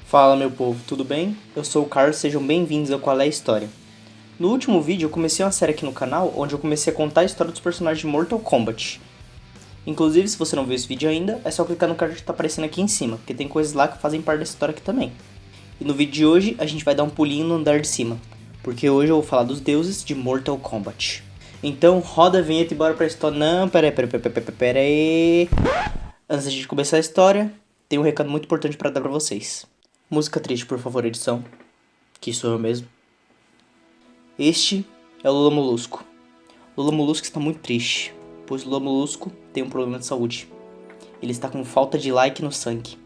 Fala meu povo, tudo bem? Eu sou o Carlos, sejam bem-vindos ao Qual é a História. No último vídeo eu comecei uma série aqui no canal onde eu comecei a contar a história dos personagens de Mortal Kombat. Inclusive, se você não viu esse vídeo ainda, é só clicar no card que está aparecendo aqui em cima, porque tem coisas lá que fazem parte dessa história aqui também. E no vídeo de hoje a gente vai dar um pulinho no andar de cima, porque hoje eu vou falar dos deuses de Mortal Kombat. Então roda a vinheta e bora pra história. Não, pera aí. Antes da gente começar a história, tem um recado muito importante para dar pra vocês. Música triste, por favor, edição. Que sou eu mesmo. Este é o Lula Molusco. Lula Molusco está muito triste, pois Lula Molusco tem um problema de saúde. Ele está com falta de like no sangue.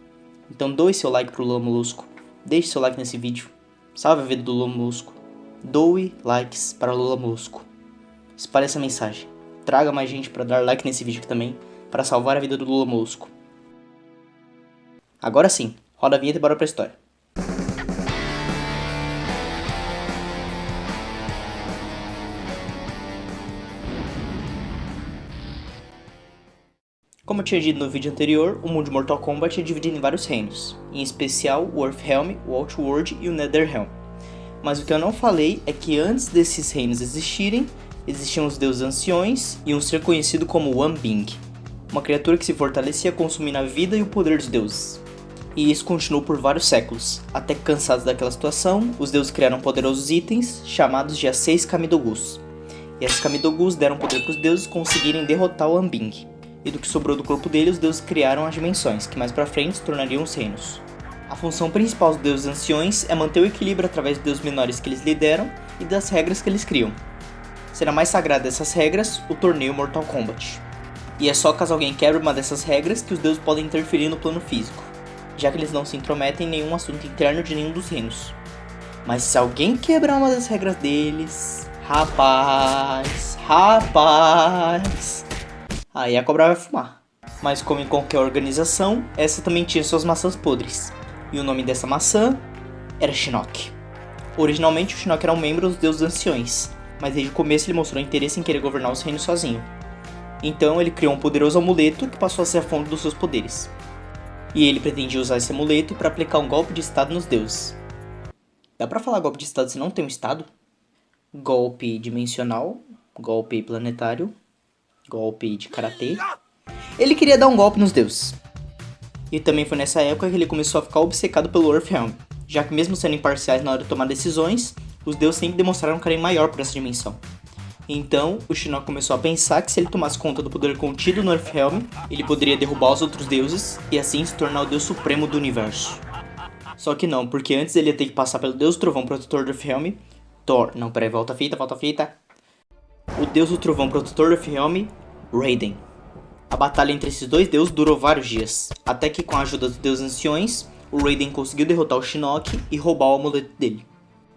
Então doe seu like pro Lula Molusco. Deixe seu like nesse vídeo. Salve a vida do Lula Molusco. Doe likes para o Lula Molusco. Espalhe essa mensagem. Traga mais gente para dar like nesse vídeo aqui também, para salvar a vida do Lula Molusco. Agora sim. Roda a vinheta e bora pra história. Como eu tinha dito no vídeo anterior, o mundo de Mortal Kombat é dividido em vários reinos, em especial o Earthrealm, o Outworld e o Netherrealm. Mas o que eu não falei é que antes desses reinos existirem, existiam os deuses anciões e um ser conhecido como Wambing, uma criatura que se fortalecia consumindo a vida e o poder dos deuses. E isso continuou por vários séculos, até que cansados daquela situação, os deuses criaram poderosos itens chamados de as 6 Kamidogus. E esses Kamidogus deram poder para os deuses conseguirem derrotar o Wambing. E do que sobrou do corpo dele, os deuses criaram as dimensões, que mais pra frente se tornariam os reinos. A função principal dos deuses anciões é manter o equilíbrio através dos deuses menores que eles lideram e das regras que eles criam. Será mais sagrada dessas regras o torneio Mortal Kombat. E é só caso alguém quebre uma dessas regras que os deuses podem interferir no plano físico, já que eles não se intrometem em nenhum assunto interno de nenhum dos reinos. Mas se alguém quebrar uma das regras deles, rapaz, aí a cobra vai fumar. Mas como em qualquer organização, essa também tinha suas maçãs podres. E o nome dessa maçã era Shinnok. Originalmente o Shinnok era um membro dos deuses anciões, mas desde o começo ele mostrou interesse em querer governar os reinos sozinho. Então ele criou um poderoso amuleto que passou a ser a fonte dos seus poderes. E ele pretendia usar esse amuleto para aplicar um golpe de estado nos deuses. Dá pra falar golpe de estado se não tem um estado? Golpe dimensional, golpe planetário, golpe de karatê. Ele queria dar um golpe nos deuses. E também foi nessa época que ele começou a ficar obcecado pelo Earthrealm, já que mesmo sendo imparciais na hora de tomar decisões, os deuses sempre demonstraram um carinho maior por essa dimensão. Então, o Shinnok começou a pensar que se ele tomasse conta do poder contido no Earthrealm, ele poderia derrubar os outros deuses e assim se tornar o deus supremo do universo. Só que não, porque antes ele ia ter que passar pelo deus trovão protetor do Earthrealm, Thor. Não, peraí, volta a fita. O deus do trovão protetor do Earthrealm, Raiden. A batalha entre esses dois deuses durou vários dias, até que com a ajuda dos deuses anciões, o Raiden conseguiu derrotar o Shinnok e roubar o amuleto dele.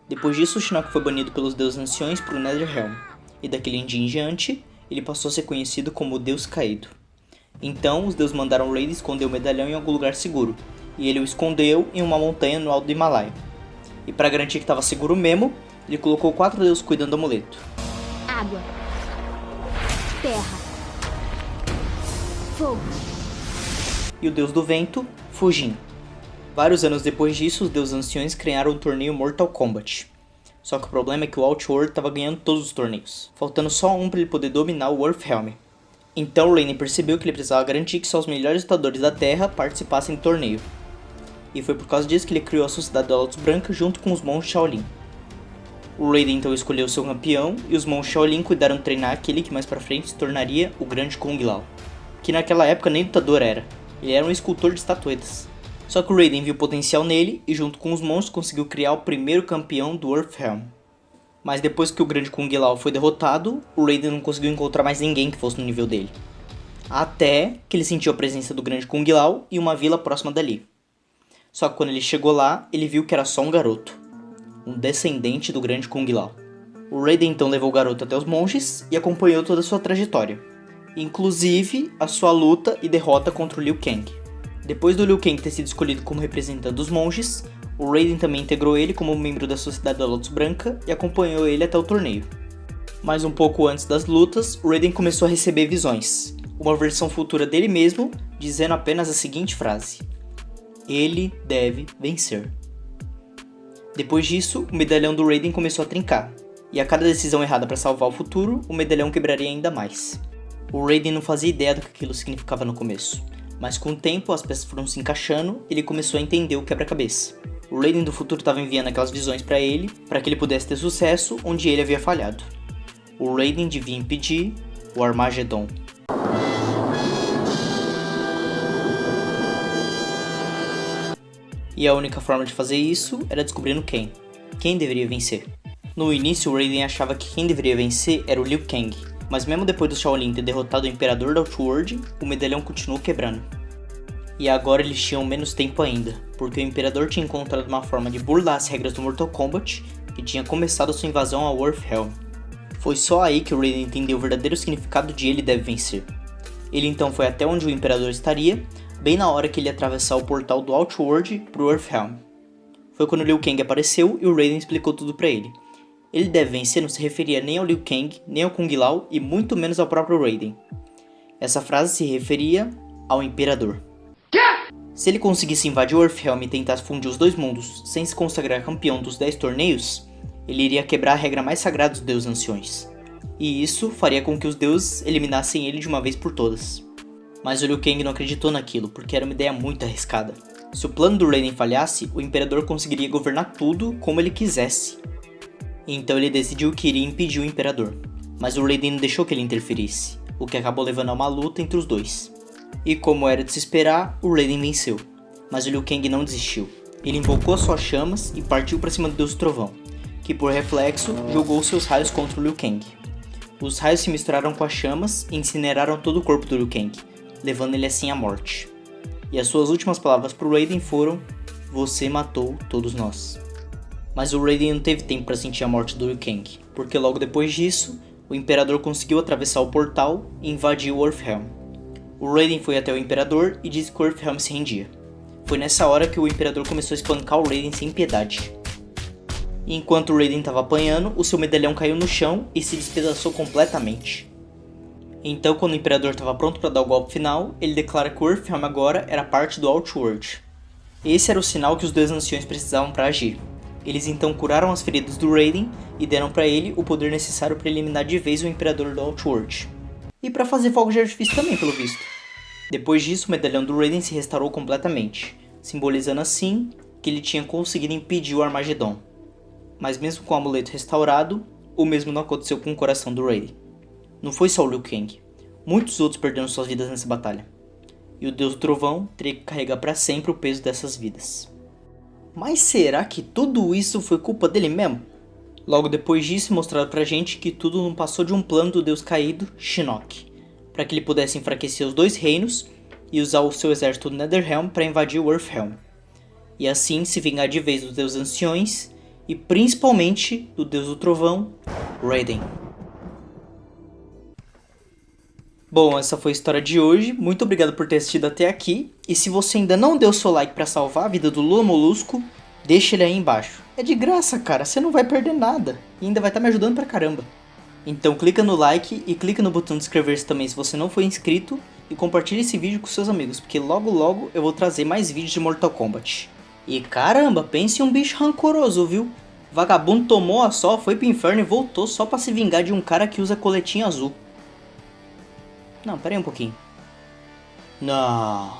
Depois disso, o Shinnok foi banido pelos deuses anciões para o Netherrealm. E daquele dia em diante, ele passou a ser conhecido como o Deus Caído. Então, os deuses mandaram Raiden esconder o medalhão em algum lugar seguro, e ele o escondeu em uma montanha no alto do Himalaia. E para garantir que estava seguro mesmo, ele colocou 4 deuses cuidando do amuleto. Água, terra, fogo e o deus do vento, Fujin. Vários anos depois disso, os deuses anciões criaram o torneio Mortal Kombat. Só que o problema é que o Outworld estava ganhando todos os torneios, faltando só um para ele poder dominar o Earthrealm. Então o Raiden percebeu que ele precisava garantir que só os melhores lutadores da Terra participassem do torneio. E foi por causa disso que ele criou a Sociedade da Lotus Branca junto com os monges Shaolin. O Raiden então escolheu seu campeão e os monges Shaolin cuidaram de treinar aquele que mais pra frente se tornaria o grande Kung Lao, que naquela época nem lutador era, ele era um escultor de estatuetas. Só que o Raiden viu potencial nele e junto com os monstros conseguiu criar o primeiro campeão do Earthrealm. Mas depois que o grande Kung Lao foi derrotado, o Raiden não conseguiu encontrar mais ninguém que fosse no nível dele. Até que ele sentiu a presença do grande Kung Lao em uma vila próxima dali. Só que quando ele chegou lá, ele viu que era só um garoto, um descendente do grande Kung Lao. O Raiden então levou o garoto até os monges e acompanhou toda a sua trajetória, inclusive a sua luta e derrota contra o Liu Kang. Depois do Liu Kang ter sido escolhido como representante dos monges, o Raiden também integrou ele como membro da Sociedade da Lotus Branca e acompanhou ele até o torneio. Mas um pouco antes das lutas, o Raiden começou a receber visões, uma versão futura dele mesmo, dizendo apenas a seguinte frase: Ele deve vencer. Depois disso, o medalhão do Raiden começou a trincar, e a cada decisão errada para salvar o futuro, o medalhão quebraria ainda mais. O Raiden não fazia ideia do que aquilo significava no começo, mas com o tempo as peças foram se encaixando e ele começou a entender o quebra-cabeça. O Raiden do futuro estava enviando aquelas visões para ele, para que ele pudesse ter sucesso onde ele havia falhado. O Raiden devia impedir o Armagedon. E a única forma de fazer isso era descobrindo quem deveria vencer. No início, o Raiden achava que quem deveria vencer era o Liu Kang, mas mesmo depois do Shaolin ter derrotado o Imperador da Outworld, o medalhão continuou quebrando. E agora eles tinham menos tempo ainda, porque o Imperador tinha encontrado uma forma de burlar as regras do Mortal Kombat e tinha começado sua invasão a Earthrealm. Foi só aí que o Raiden entendeu o verdadeiro significado de ele deve vencer. Ele então foi até onde o Imperador estaria, bem na hora que ele ia atravessar o portal do Outworld pro Earthrealm. Foi quando o Liu Kang apareceu e o Raiden explicou tudo pra ele. Ele deve vencer não se referia nem ao Liu Kang, nem ao Kung Lao e muito menos ao próprio Raiden. Essa frase se referia ao Imperador. Se ele conseguisse invadir o Earthrealm e tentasse fundir os dois mundos sem se consagrar campeão dos 10 torneios, ele iria quebrar a regra mais sagrada dos deuses anciões. E isso faria com que os deuses eliminassem ele de uma vez por todas. Mas o Liu Kang não acreditou naquilo, porque era uma ideia muito arriscada. Se o plano do Raiden falhasse, o Imperador conseguiria governar tudo como ele quisesse. Então ele decidiu que iria impedir o Imperador, mas o Raiden não deixou que ele interferisse, o que acabou levando a uma luta entre os dois. E como era de se esperar, o Raiden venceu, mas o Liu Kang não desistiu. Ele invocou suas chamas e partiu para cima do Deus do Trovão, que por reflexo jogou seus raios contra o Liu Kang. Os raios se misturaram com as chamas e incineraram todo o corpo do Liu Kang, levando ele assim à morte. E as suas últimas palavras para o Raiden foram: "Você matou todos nós." Mas o Raiden não teve tempo para sentir a morte do Liu Kang, porque logo depois disso, o Imperador conseguiu atravessar o portal e invadiu o Earthrealm. O Raiden foi até o Imperador e disse que o Earthrealm se rendia. Foi nessa hora que o Imperador começou a espancar o Raiden sem piedade. E enquanto o Raiden estava apanhando, o seu medalhão caiu no chão e se despedaçou completamente. Então, quando o Imperador estava pronto para dar o golpe final, ele declara que o Earthrealm agora era parte do Outworld. Esse era o sinal que os dois anciões precisavam para agir. Eles então curaram as feridas do Raiden e deram para ele o poder necessário para eliminar de vez o Imperador do Outworld. E para fazer fogos de artifício também, pelo visto. Depois disso, o medalhão do Raiden se restaurou completamente, simbolizando assim que ele tinha conseguido impedir o Armagedon. Mas mesmo com o amuleto restaurado, o mesmo não aconteceu com o coração do Raiden. Não foi só o Liu Kang, muitos outros perderam suas vidas nessa batalha. E o Deus do Trovão teria que carregar para sempre o peso dessas vidas. Mas será que tudo isso foi culpa dele mesmo? Logo depois disso, mostraram pra gente que tudo não passou de um plano do deus caído, Shinnok, para que ele pudesse enfraquecer os dois reinos e usar o seu exército do Netherrealm para invadir o Earthrealm, e assim se vingar de vez dos deuses anciões e principalmente do deus do trovão, Raiden. Bom, essa foi a história de hoje, muito obrigado por ter assistido até aqui, e se você ainda não deu seu like para salvar a vida do Lula Molusco, deixa ele aí embaixo. É de graça, cara, você não vai perder nada, e ainda vai estar me ajudando pra caramba. Então clica no like e clica no botão de inscrever-se também se você não for inscrito, e compartilhe esse vídeo com seus amigos, porque logo logo eu vou trazer mais vídeos de Mortal Kombat. E caramba, pense em um bicho rancoroso, viu? Vagabundo tomou a só, foi pro inferno e voltou só pra se vingar de um cara que usa coletinho azul. Não, pera aí um pouquinho. Não.